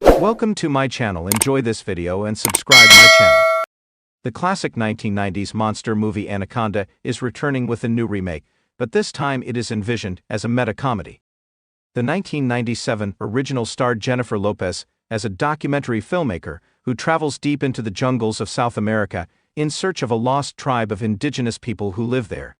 Welcome to my channel. Enjoy this video and subscribe my channel. The classic 1990s monster movie Anaconda is returning with a new remake, but this time it is envisioned as a meta-comedy. The 1997 original starred Jennifer Lopez as a documentary filmmaker who travels deep into the jungles of South America in search of a lost tribe of indigenous people who live there.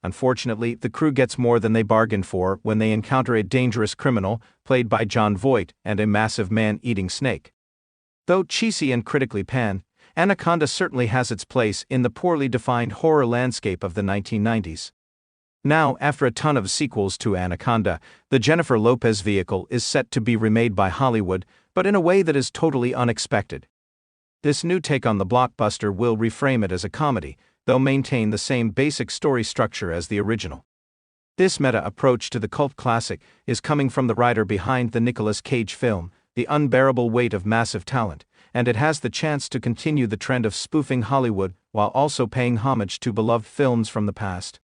Unfortunately, the crew gets more than they bargained for when they encounter a dangerous criminal, played by Jon Voight, and a massive man-eating snake. Though cheesy and critically panned, Anaconda certainly has its place in the poorly defined horror landscape of the 1990s. Now, after a ton of sequels to Anaconda, the Jennifer Lopez vehicle is set to be remade by Hollywood, but in a way that is totally unexpected. This new take on the blockbuster will reframe it as a comedy, though maintain the same basic story structure as the original. This meta approach to the cult classic is coming from the writer behind the Nicolas Cage film, The Unbearable Weight of Massive Talent, and it has the chance to continue the trend of spoofing Hollywood while also paying homage to beloved films from the past.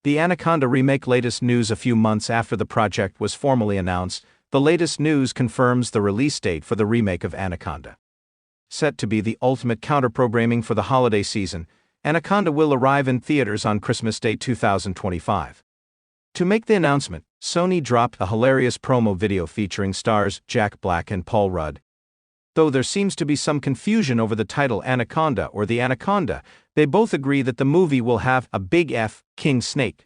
The Anaconda Remake latest news a few months after the project was formally announced, the latest news confirms the release date for the remake of Anaconda. Set to be the ultimate counter-programming for the holiday season, Anaconda will arrive in theaters on Christmas Day 2025. To make the announcement, Sony dropped a hilarious promo video featuring stars Jack Black and Paul Rudd. Though there seems to be some confusion over the title Anaconda or the Anaconda, they both agree that the movie will have a big F, King Snake.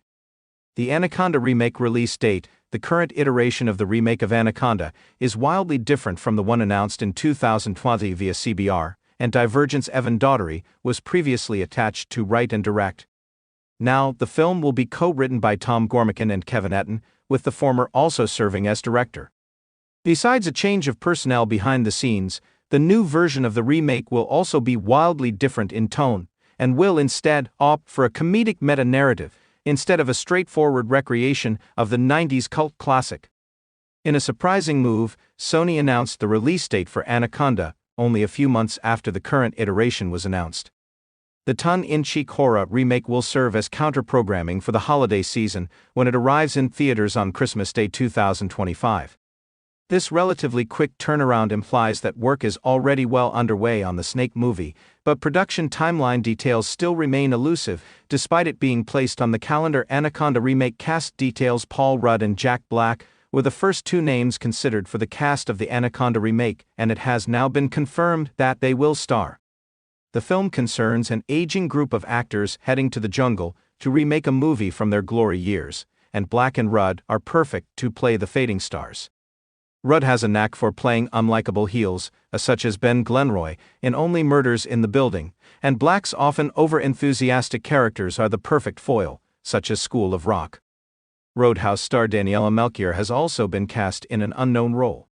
The Anaconda Remake release date, the current iteration of the remake of Anaconda, is wildly different from the one announced in 2020 via CBR, and Divergent's Evan Daugherty was previously attached to write and direct. Now, the film will be co-written by Tom Gormican and Kevin Etten, with the former also serving as director. Besides a change of personnel behind the scenes, the new version of the remake will also be wildly different in tone, and will instead opt for a comedic meta-narrative, instead of a straightforward recreation of the 90s cult classic. In a surprising move, Sony announced the release date for Anaconda only a few months after the current iteration was announced. The tongue-in-cheek horror remake will serve as counter-programming for the holiday season when it arrives in theaters on Christmas Day 2025. This relatively quick turnaround implies that work is already well underway on the Snake movie, but production timeline details still remain elusive, despite it being placed on the calendar. Anaconda Remake cast details: Paul Rudd and Jack Black were the first two names considered for the cast of the Anaconda Remake, and it has now been confirmed that they will star. The film concerns an aging group of actors heading to the jungle to remake a movie from their glory years, and Black and Rudd are perfect to play the fading stars. Rudd has a knack for playing unlikable heels, such as Ben Glenroy in Only Murders in the Building, and Black's often over-enthusiastic characters are the perfect foil, such as School of Rock. Roadhouse star Daniela Melchior has also been cast in an unknown role.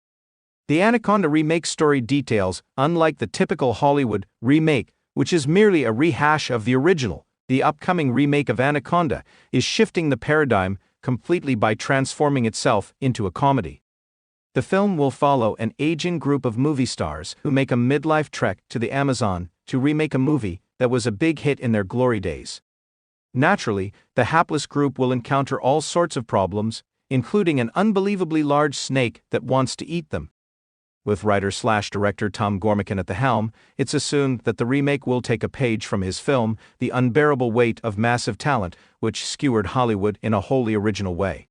The Anaconda Remake story details, unlike the typical Hollywood remake, which is merely a rehash of the original, the upcoming remake of Anaconda is shifting the paradigm completely by transforming itself into a comedy. The film will follow an aging group of movie stars who make a midlife trek to the Amazon to remake a movie that was a big hit in their glory days. Naturally, the hapless group will encounter all sorts of problems, including an unbelievably large snake that wants to eat them. With writer-slash-director Tom Gormican at the helm, it's assumed that the remake will take a page from his film, The Unbearable Weight of Massive Talent, which skewered Hollywood in a wholly original way.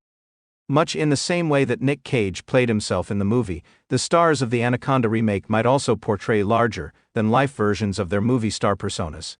Much in the same way that Nick Cage played himself in the movie, the stars of the Anaconda Remake might also portray larger-than-life versions of their movie star personas.